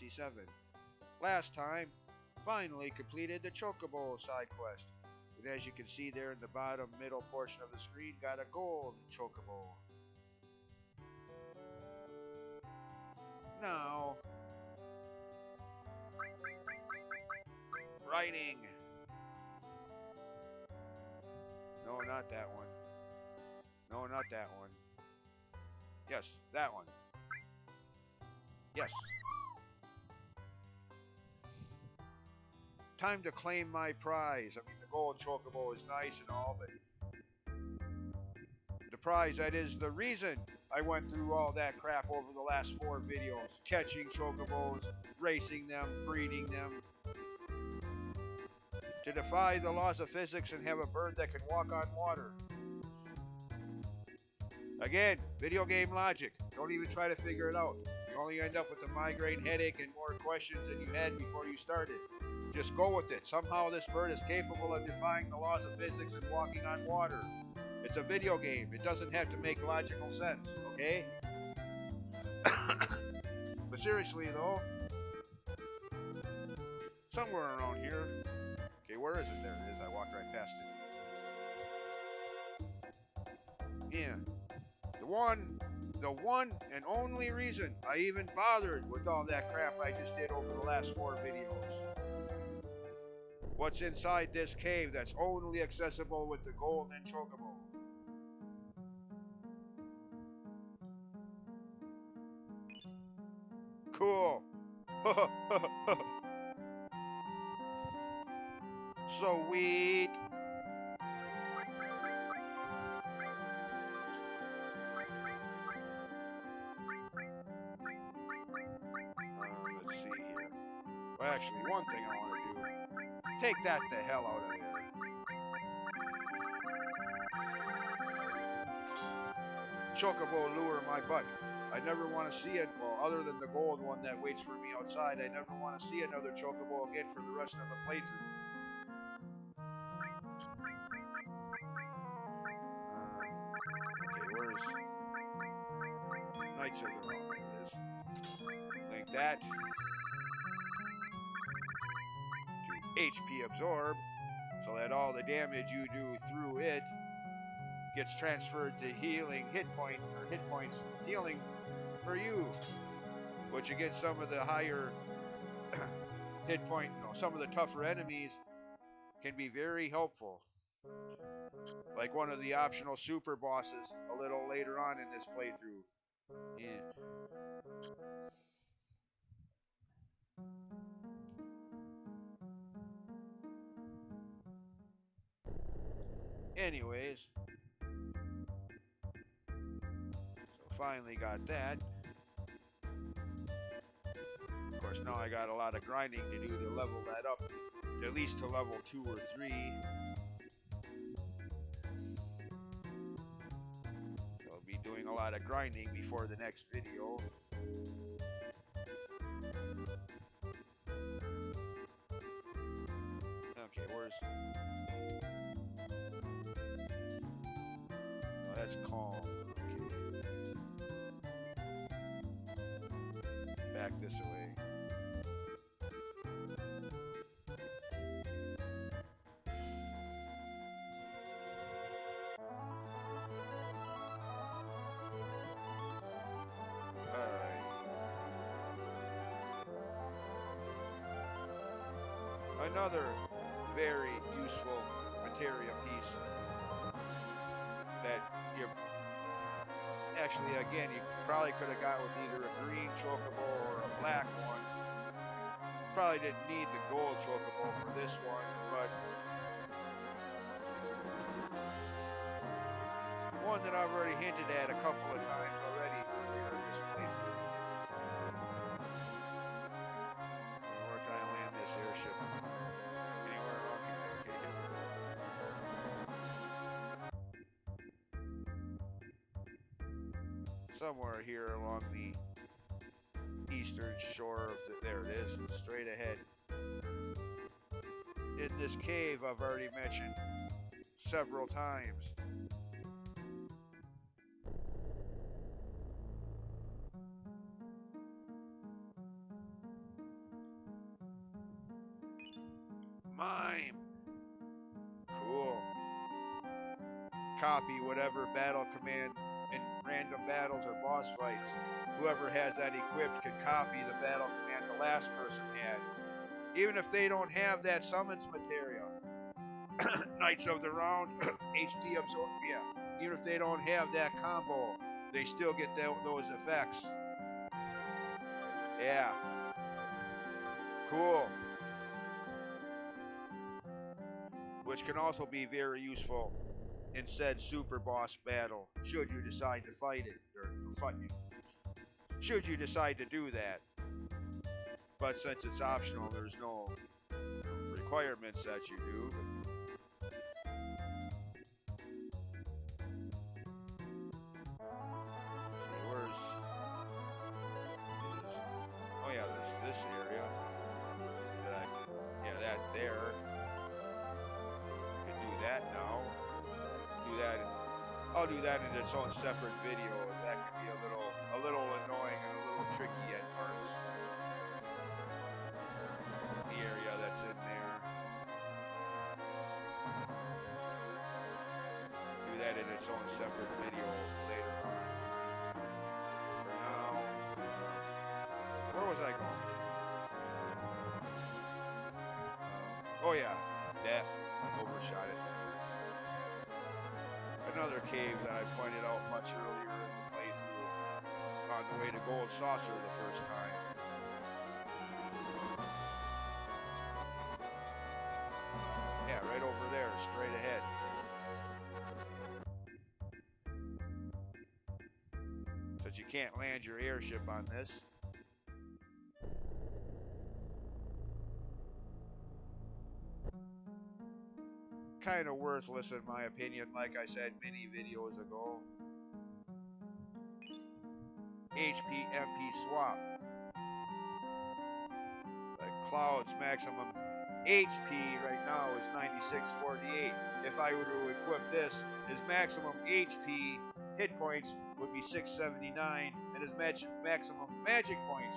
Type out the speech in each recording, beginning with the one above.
67. Last time, finally completed the Chocobo side quest. And as you can see there in the bottom middle portion of the screen, got a gold Chocobo. Now, writing. No, not that one. No, not that one. Yes, that one. Yes. Time to claim my prize. I mean, the gold Chocobo is nice and all, but the prize, that is the reason I went through all that crap over the last 4 videos. Catching Chocobos, racing them, breeding them. To defy the laws of physics and have a bird that can walk on water. Again, video game logic. Don't even try to figure it out. You only end up with a migraine headache and more questions than you had before you started. Just go with it. Somehow this bird is capable of defying the laws of physics and walking on water. It's a video game. It doesn't have to make logical sense, okay? But seriously though, somewhere around here. Okay, where is it? There it is. I walked right past it. Yeah. The one and only reason I even bothered with all that crap I just did over the last 4 videos. What's inside this cave that's only accessible with the golden Chocobo? Cool. Sweet. Let's see here. Well, actually, one thing I want to do. Take that the hell out of there. Chocobo lure my butt. I never want to see it, well, other than the gold one that waits for me outside, I never want to see another Chocobo again for the rest of the playthrough. Okay, where is Knights of the Round? There it is. Link that to HP Absorb, so that all the damage you do through it gets transferred to healing hit points healing for you, which against some of the higher hit point, some of the tougher enemies can be very helpful. Like one of the optional super bosses a little later on in this playthrough. Yeah. Anyways, so finally got that. Of course, now I got a lot of grinding to do to level that up, at least to level 2 or 3. So I'll be doing a lot of grinding before the next video. Okay, where's... Oh, that's calm. Okay. Back this way. Another very useful materia piece that you actually, again, you probably could have got with either a green Chocobo or a black one. Probably didn't need the gold Chocobo for this one, but one that I've already hinted at a couple of times already earlier in this playthrough. Where can I land this airship? Anywhere around here. Okay. Somewhere here along the eastern shore of there it is, straight ahead. In this cave I've already mentioned several times. Mime. Cool. Copy whatever battle command in random battles or boss fights. Whoever has that equipped can copy the battle command the last person had. Even if they don't have that summons material. Knights of the Round, HP absorb. Yeah. Even if they don't have that combo, they still get those effects. Yeah. Cool. Which can also be very useful in said super boss battle, should you decide to fight it, or fight it. Should you decide to do that. But since it's optional, there's no requirements that you do. See, where's... Oh yeah, there's this area. Yeah, that there. You can do that now. Do that. I'll do that in its own separate video. That can be a little annoying and a little tricky at parts. The area that's in there. Do that in its own separate video later on. For now, where was I going? Oh yeah, that overshot it. Another cave that I pointed out much earlier in the playthrough on the way to Gold Saucer the first time. Yeah, right over there, straight ahead. Since you can't land your airship on this. Kind of worthless in my opinion, like I said many videos ago. HP MP swap. Like Cloud's maximum HP right now is 9648. If I were to equip this, his maximum HP hit points would be 679, and his maximum magic points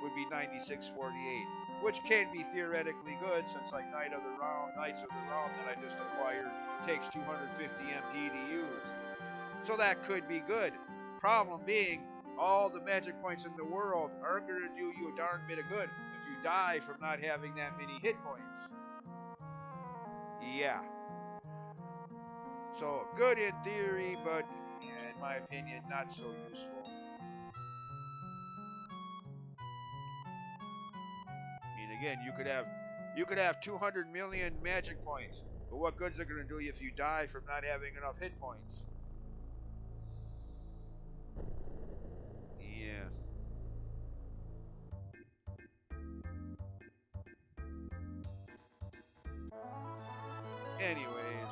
would be 9648, which can be theoretically good since like Knights of the Round that I just acquired takes 250 MP to use. So that could be good. Problem being, all the magic points in the world aren't going to do you a darn bit of good if you die from not having that many hit points. Yeah. So good in theory, but in my opinion, not so useful. I mean, again, you could have 200 million magic points, but what good's it going to do you if you die from not having enough hit points? Yeah. Anyways,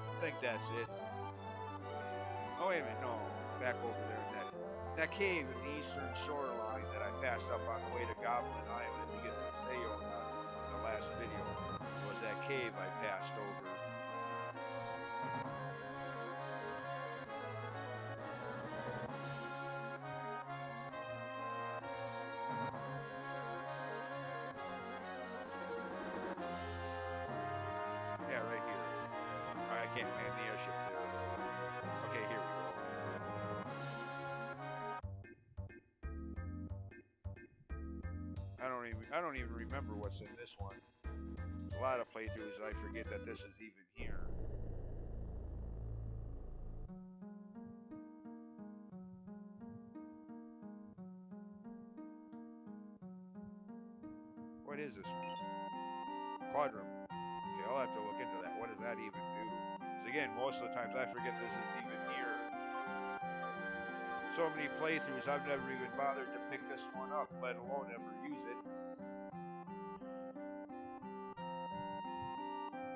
I think that's it. Oh wait a minute, no, back over there. That cave in the eastern shoreline that I passed up on the way to Goblin Island to get the Theo in the last video was that cave I passed over. Yeah, right here. I can't land the airship there though. Okay, here we go. I don't even remember what's in this one. A lot of playthroughs I forget that this is even here. What is this one? Quadrum. Okay, I'll have to look into that. What does that even do? Because again, most of the times I forget this is even here. So many playthroughs, I've never even bothered to pick this one up, let alone ever use it.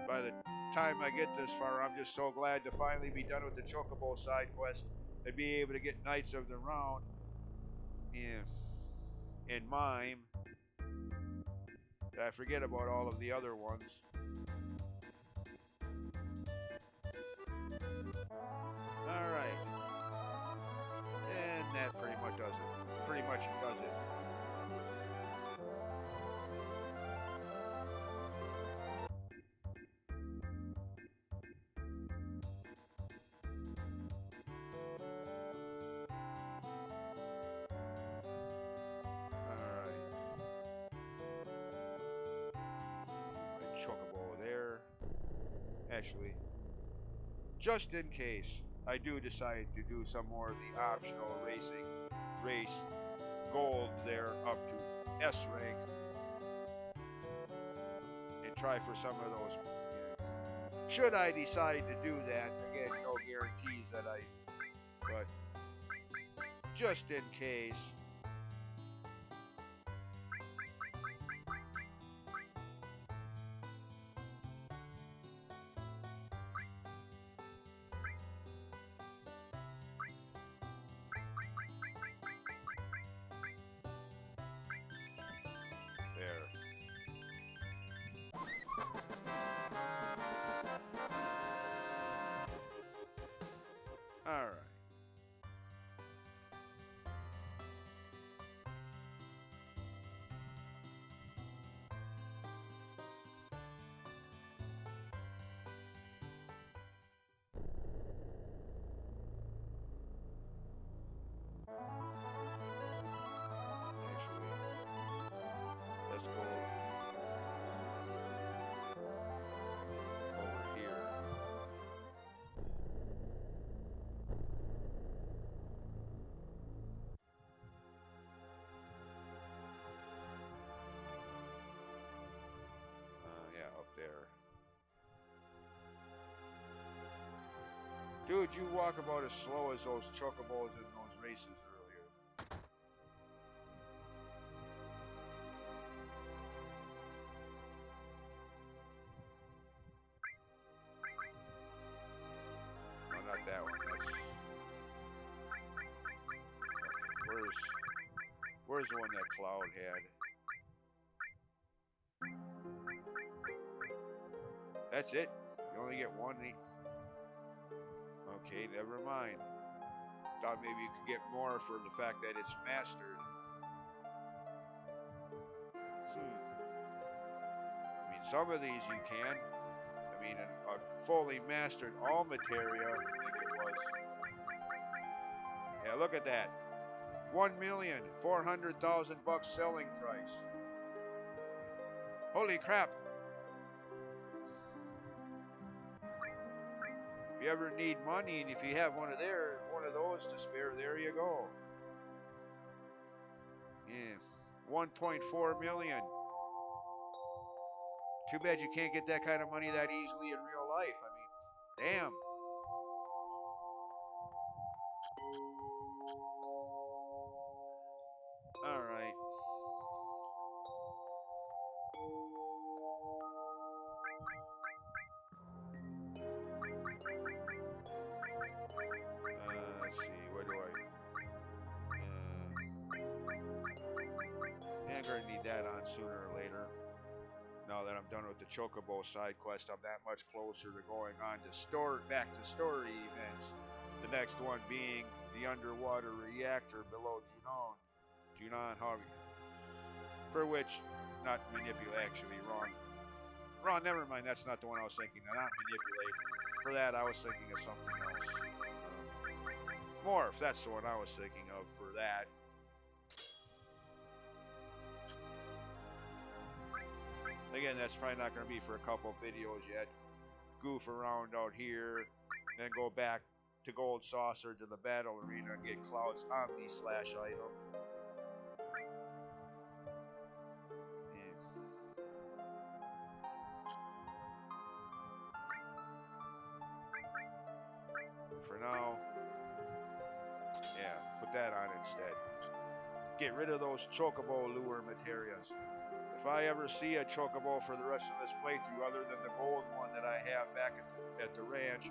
By the time I get this far, I'm just so glad to finally be done with the Chocobo side quest and be able to get Knights of the Round in Mime. I forget about all of the other ones. Alright. And that pretty much does it. Pretty much does it. actually, just in case I do decide to do some more of the optional racing, race gold there up to S rank, and try for some of those. Should I decide to do that, again, no guarantees that but just in case. There. All right. Actually, let's go over here. Yeah, up there. Dude, you walk about as slow as those chocobos in those races earlier. No, not that one. Where's the one that Cloud had? That's it. You only get one. Okay, never mind. Thought maybe you could get more for the fact that it's mastered. I mean, some of these you can. I mean, a fully mastered all materia, I think it was. Yeah, look at that. 1,400,000 bucks selling price. Holy crap. If you ever need money and if you have one of those to spare, there you go. Yeah. 1.4 million. Too bad you can't get that kind of money that easily in real life. I mean, damn. All right. Let's see. Where do I? I'm gonna need that on sooner or later. Now that I'm done with the Chocobo side quest, I'm that much closer to going on to back to story events. The next one being the underwater reactor below Junon Hobby. For which, not manipulate, actually, wrong. Never mind, that's not the one I was thinking of, not manipulate. For that, I was thinking of something else. Morph, that's the one I was thinking of for that. Again, that's probably not going to be for a couple videos yet. Goof around out here, then go back to Gold Saucer to the battle arena and get Cloud's Omni Slash item. For now, yeah, put that on instead. Get rid of those Chocobo lure materials. If I ever see a Chocobo for the rest of this playthrough, other than the gold one that I have back at the ranch,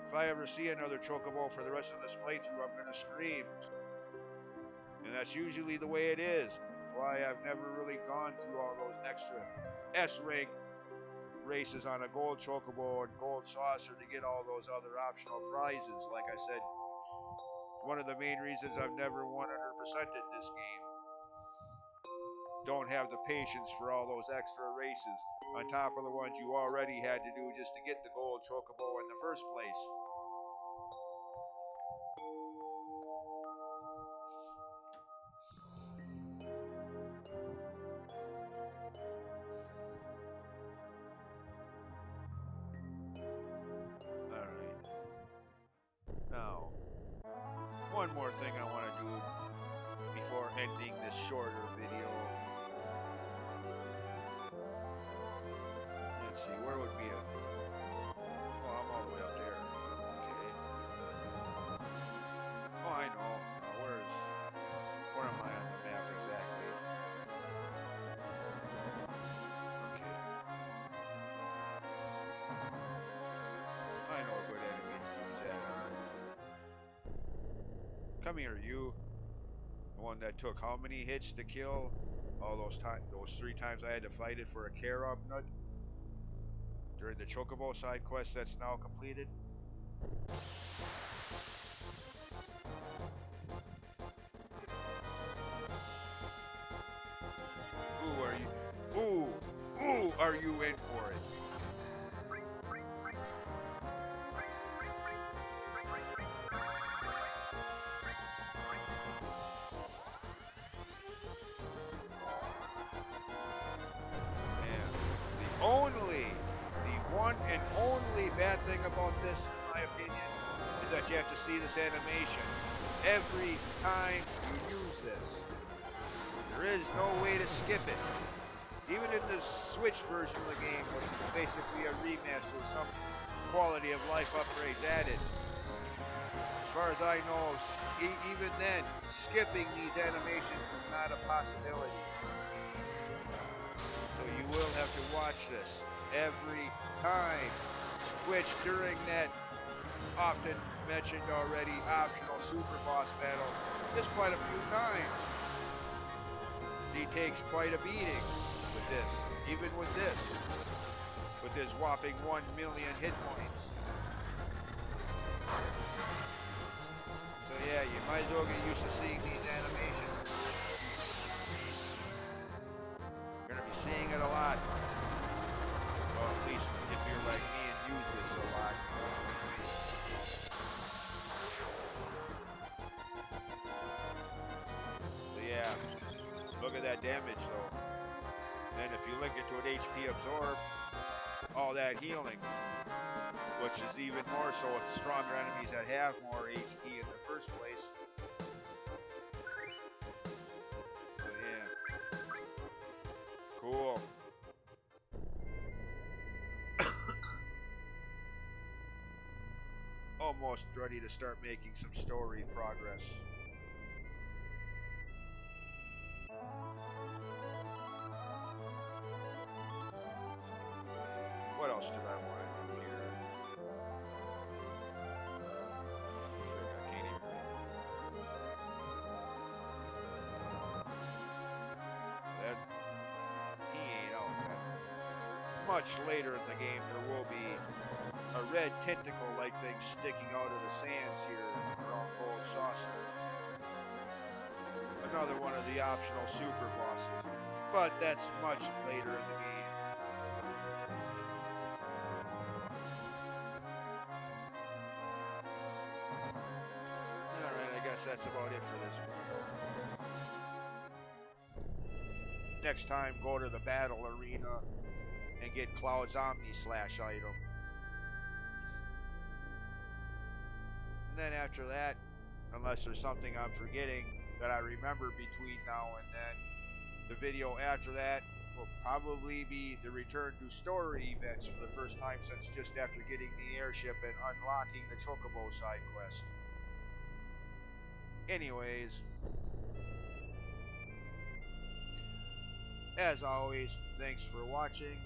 if I ever see another Chocobo for the rest of this playthrough, I'm going to scream. And that's usually the way it is. That's why I've never really gone through all those extra S-rank races on a gold Chocobo and gold saucer to get all those other optional prizes. Like I said, one of the main reasons I've never 100%ed this game. Don't have the patience for all those extra races on top of the ones you already had to do just to get the gold Chocobo in the first place. thing I want to do before ending this shorter video. Let's see, where would be a... Oh, I'm all the way up there. Okay. Oh, I know. Where am I on the map exactly? Okay. I know a good enemy to use that on. Come here, you. The one that took how many hits to kill? All those times, those 3 times I had to fight it for a carob nut during the Chocobo side quest that's now completed. Ooh, are you in for it? The one and only bad thing about this, in my opinion, is that you have to see this animation every time you use this. There is no way to skip it. Even in the Switch version of the game, which is basically a remaster with some quality of life upgrades added. As far as I know, even then, skipping these animations is not a possibility. So you will have to watch this every time, which during that often mentioned already optional super boss battle is quite a few times. He takes quite a beating with this, even with his whopping 1 million hit points. So yeah, you might as well get used to seeing these animations. You're gonna be seeing it a lot. Well, at least if you're like me and use this a lot. So yeah, look at that damage though. Then if you link it to an HP absorb, all that healing, which is even more so with stronger enemies that have more HP in the first place. So yeah, cool. Almost ready to start making some story progress. What else did I want to do here? Frick, I can't even read. That, he ain't out yet. Much later in the game, there will be a red tentacle-like thing sticking out of the sands here around Gold Saucer. Another one of the optional super bosses, but that's much later in the game. Alright, I guess that's about it for this video. Next time, go to the battle arena and get Cloud's Omni Slash item. And then after that, unless there's something I'm forgetting that I remember between now and then, the video after that will probably be the return to story events for the first time since just after getting the airship and unlocking the Chocobo side quest. Anyways, as always, thanks for watching,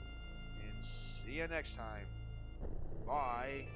and see you next time. Bye.